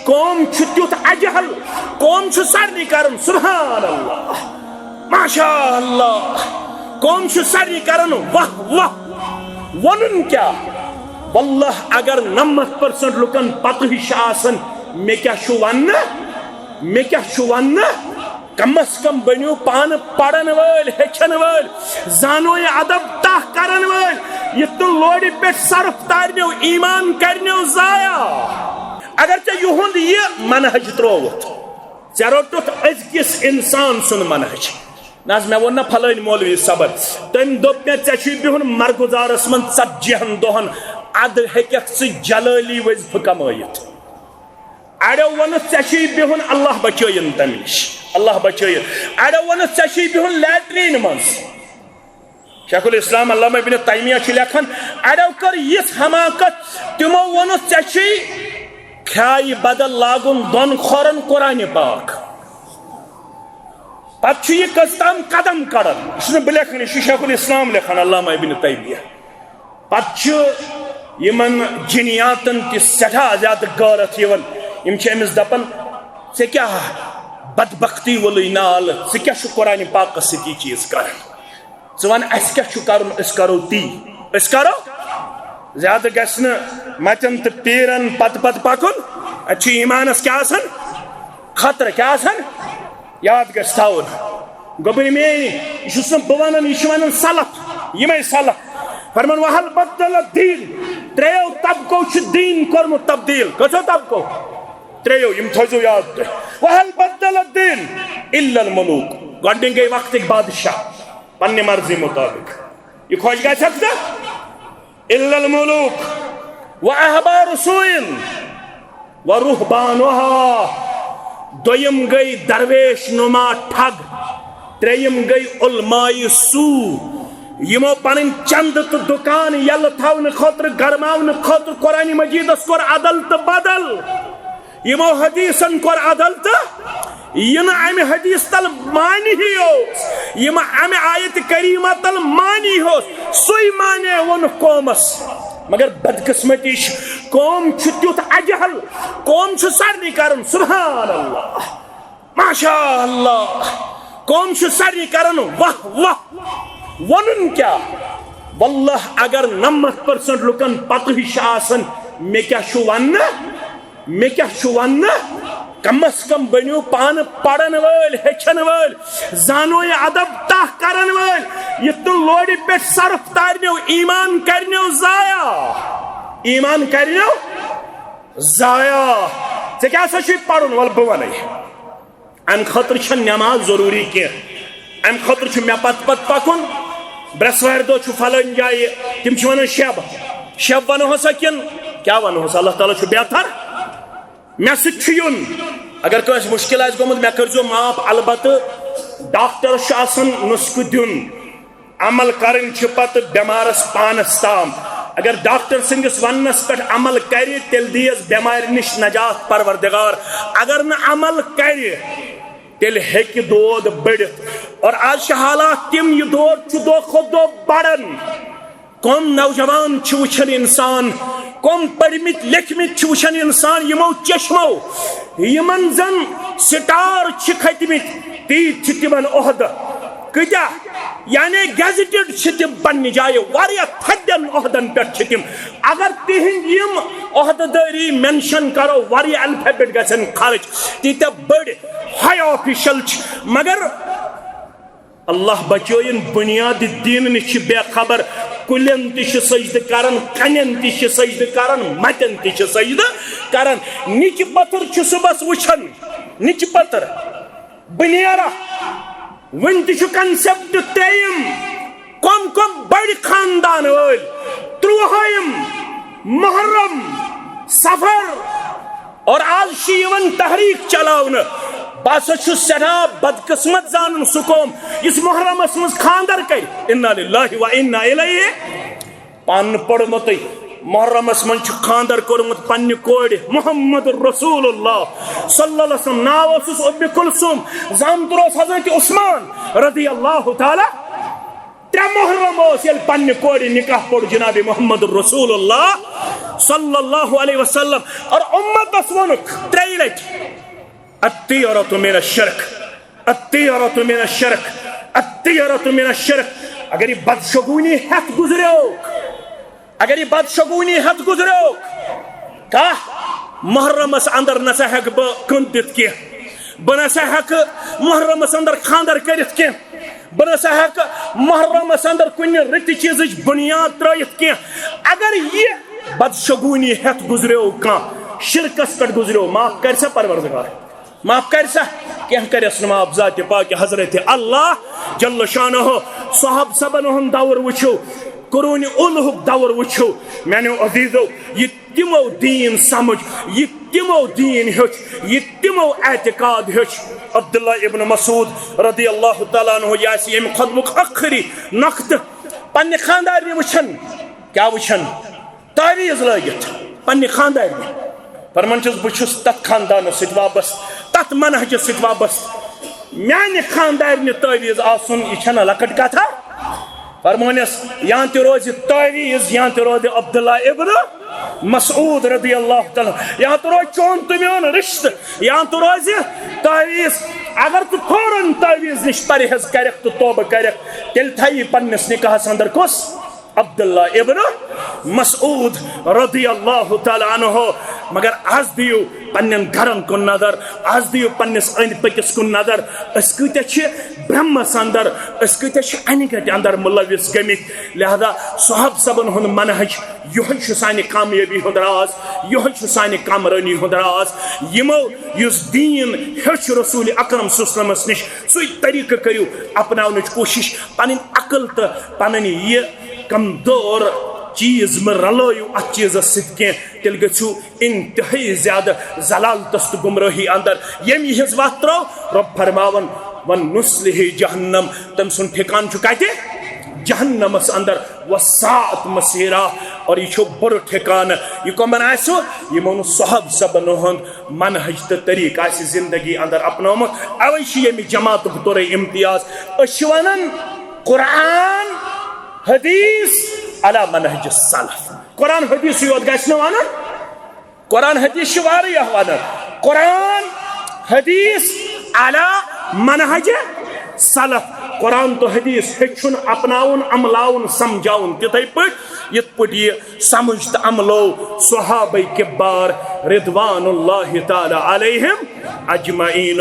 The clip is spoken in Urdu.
قوم تیت اجہل قوم سارے کرن سبحان اللہ ماشاء اللہ قوم سارے کرن واہ واہ ونن کیا واللہ اگر 90% لکن پتہ ہش آسن مے کیا چھو ون کم از کم بنیو پان پڑھن ول ہچن ول زانو یہ ادب تہ کرن ول یہ تو لوڑی پہ صرف تارنو ایمان کرنو ضائع اگر ژے یہند یہ منہج تروت ژے روٹت أزکِس انسان سن منہج ناز میں ون پھلٲنۍ مولوی صبر تم دوٚپ مےٚ ژےٚ چھُے بِہُن مرگزارس منٛز 40 دۄہن اد ہیٚککھ ژٕ جلٲلی وظیفہٕ کمٲیِتھ اڑو ونس ژےٚ چھُے بِہُن اللہ بچٲیِن تمہِ نِش اللہ بچٲیِن اڑو ونس ژےٚ چھُے بِہُن لیٹریٖن منٛز شیخ الاسلام علامہ ابن تیمیہ چھُ لیکھان اڑو کٔر یِژھ حماقت تِمو ووٚنُس ژےٚ چھُے کھیایہِ بدل لاگُن دۄن کھۄرن قرآنِ پاک پتہٕ چھُ یہِ کٔژ تام قدم کڑان یہِ چھُنہٕ بہٕ لیکھان یہِ چھُ شیخ الاسلام لیکھان علامہ ابن تیمیہ پتہٕ چھُ یمن جنیاتن تہِ سٮ۪ٹھاہ زیادٕ غٲرت یِوان یم چھِ أمِس دپان ژےٚ کیٛاہ بدبختی وولٕے نال ژٕ کیٛاہ چھُکھ قرآنِ پاکس سۭتۍ یہِ چیٖز کران ژٕ وَن اَسہِ کیٛاہ چھُ کرُن أسۍ کرو تی أسۍ کرو زیادٕ گژھِ نہٕ متٮ۪ن تہٕ پیٖرن پتہٕ پکُن اَتہِ چھُ ایٖمانس کیٛاہ آسان خطرٕ کیٛاہ آسان یاد گژھِ تھاوُن گوٚبُر میٛٲنۍ یہِ چھُس نہٕ بہٕ ونان یہِ چھُ ونان سلف یِمے سلف فرمان وحل بدل الدین تریو طبقو چھُ دیٖن کوٚرمُت تبدیٖل کٔژو طبقو تریو یم تھٲیزو یاد تُہۍ وحل بدل الدین الا الملوک گۄڈنِکۍ گٔے وقتٕکۍ بادشاہ پننہِ مرضی مطابق یہِ خۄش گژھکھ ژےٚ الا الملوک واحبار سوء ورهبانها دویم گئی درویش نما ٹھگ تریم گئی علماء سو یمو پنن چند تو دکان یل تھاون خاطر گرماون خاطر قرآن مجیدس کور عدل تو بدل یمو حدیثن کور عدل تو یم امہ حدیث تل مانی ہی ہو یم امہ آیت کریمہ تل مانی ہو سوئی مانے ون قومس مگر بدقسمتی قوم تیت اجہل قوم سارے کرن سبحان اللہ ماشاء اللہ قوم سارے کرن واہ واہ ونن کیا واللہ اگر 90% لکن پتہ ہش آسن مے کیا چھو ون کم از کم بنیو پان پڑھن ول ہچن ول زانو یہ ادب تہ کرن ول یہ تو لوڑی پہ صرف تارنو ایمان کرنو ضائع ایمان کرنو ضائع ژےٚ کیٛاہ سا چھُے پرُن ول بہٕ ونے امہِ خٲطرٕ چھےٚ نٮ۪ماز ضروٗری کینٛہہ امہِ خٲطرٕ چھُ مےٚ پتہٕ پکُن برٛٮ۪سوارِ دۄہ چھُ فلٲنۍ جایہِ تِم چھِ ونان شب ونو ہسا کِن کیٛاہ ونو ہسا اللہ تعالیٰ چھُ بہتر مےٚ سۭتۍ چھُ یُن اگر کٲنٛسہِ مُشکِل آسہِ گوٚمُت مےٚ کٔرۍزیو معاف البتہٕ ڈاکٹرس چھُ آسان نُسخہٕ دیُن عمل کرٕنۍ چھِ پتہٕ بٮ۪مارس پانس تام اگر ڈاکٹر سٕنٛدِس وننس پٮ۪ٹھ عمل کرِ تیٚلہِ دِیس بٮ۪مارِ نِش نجات پروردگار اگر نہٕ عمل کرِ تیٚلہِ ہیٚکہِ دود بٔڑِتھ اور آز چھِ حالات تِم یہِ دود چھُ دۄہ کھۄتہٕ دۄہ بڑان کم نوجوان چھِ وٕچھان انسان کم پٔرمٕتۍ لیکھمٕتۍ چھِ وٕچھان انسان یمو چشمو یمن زن سٹار چھِ کھٔتمٕتۍ تیٖتۍ چھِ تِمن عہدٕ کۭتیاہ یعنی گیزٹڈ چھِ تِم پننہِ جایہِ واریاہ تھدٮ۪ن عہدن پٮ۪ٹھ چھِ تِم اگر تِہنٛدۍ یِم عہدٕ دٲری مینشن کرو واریاہ الفابیٹ گژھن خرچ تیٖتیاہ بٔڑۍ ہاے آفیشل چھِ مگر اللہ بچٲیِن بنیاد دین نش بے خبر کُلٮ۪ن تہِ چھِ سجدٕ کران کنٮ۪ن تہِ چھِ سجدٕ کران متٮ۪ن تہِ چھِ سجدٕ کران نِچہِ پتھر چھِ صبحس وٕچھان نِچہِ پتھر بہٕ نیرا وٕنہِ تہِ چھُ کنسپٹ ترٛیٚیِم کم بڑِ خاندان وٲلۍ 30 محرم سفر اور آز چھِ یِوان تحریٖک چلاونہٕ بہٕ ہسا چھُس سٮ۪ٹھاہ بدقسمت زانُن سُہ قوم یُس محرمس منٛز خاندر کرِ انا للہ و انا الیہ پانہٕ پوٚرمُتٕے محرمس منٛز چھُ خاندر کوٚرمُت پننہِ کورِ محمد رسول اللہ صلی اللہ علیہ وسلم ناو اوسُس ام کلثوم زامتُر اوس حضرت عثمان رضی اللہ تعالیٰ 3 محرم اوس ییٚلہِ پننہِ کورِ نکاح پوٚر جناب محمد رسول اللہ صلی اللہ علیہ وسلم اور امت ونک ترٛیٚیہِ لٹہِ الطیرۃ من الشرک الطیرۃ من الشرک الطیرۃ من الشرک اگر یہ بدشگونی ہتھ گزریوک اگر یہ بدشگونی ہتھ گزریوک کہہ محرمس اندر نسا ہیک بہ کٕنتِتھ کینٛہہ بہ نسا ہیک محرمس اندر خاندر کٔرِتھ کینٛہہ بہ نسا ہیک محرمس اندر کُنہِ رٕتہِ چیٖزٕچ بُنیاد ترٲیِتھ کینٛہہ اگر یہ بدشگونی ہتھ گزریو کانٛہہ شرکس پٮ۪ٹھ گزریو معاف کر سا پروردگار معاف کر سا کینٛہہ کرٮ۪س نہٕ معاف ذاتِ پاکہِ حضرت اللہ جل شانہ صحاب صبن ہُنٛد دور وٕچھو قرون اولہُک دور وٕچھو میانیو عزیزو یہ تمو دین سمجھ یہ تمو دین ہیوٚچھ یہ تمو اعتقاد ہیوٚچھ عبداللہ ابن مسعود رضی اللہ تعالیٰ عنہ یہ آسہِ ییٚمہِ خطبُک ٲخری نقطہٕ پننہِ خاندارنہِ وٕچھن کیٛاہ وٕچھن تعویٖذ لٲگِتھ پننہِ خاندارنہِ فرمان چھُس بہٕ چھُس تتھ خاندانس سۭتۍ وابستہٕ تتھ منہجس سۭتۍ وابستہٕ میانہِ خاندارنہِ تعویٖذ آسُن یہِ چھنہ لۄکٕٹ کتھا فرمونس یا تہِ روزِ تعویٖذ یا تہِ روزِ عبداللہ ابن مسعود رضی اللہ تعالیٰ یا تہِ روزِ چون تہٕ میون رشتہٕ یا تہِ روزِ تعویٖذ اگر ژٕ فوراً تعویٖذ نش پرہیز کرکھ تہٕ توبہٕ کرکھ تیٚلہِ تھایی پننس نکاحس اندر کُس عبداللہ ابن مسعود رضی اللہ تعالیٰ عنہ مگر آز دیو پنن گھرن کن نظر آز دیو پنس اند پکس کن نظر اس کتیا چھ برہمس اندر اس کتیا چھ انگٹ اندر ملوث گمت لہذا صحاب صبن ہن منہج یہ سانہ کامیابی ہند راز یہ سانہ کامرانی ہند راز یمو یس دین ہیچ رسول اکرم صلی اللہ علیہ وسلم نش سوی طریقہ کرو اپناونچ کوشش پن عقل تو پن یہ کمزور چیز میں رلو ات چیز سی تیل گھو انتہائی زیادہ ضلالتس تو گمراہی اندر یم یہ وت ترو رب فرماون ون نسلہ جہنم تم سن ٹھکان کتہ جہنمس اندر وساعت مسیرہ اور یہ بڑ ٹھکانہ یہ کمن آسو یمو صحاب صبن ہند منہج تو طریقہ آس زندگی اندر اپنومت اوے یم جماعت طور امتیاز اس ونان قرآن حدیث علی منہج السلف قرآن حدیث یوت گژھِ نہٕ وَنُن قرآن حدیث چھُ واریاہ وَنُن قرآن حدیث علی منہج سلف قرآن تو حدیث ہیچھن اپناؤن عملاؤن سمجھاؤن تتھے پٲٹھۍ یِتھ پٲٹھۍ یہِ سمجھ تہٕ عملو صحابہ کبار رضوان اللہ تعالی علیہم اجمعین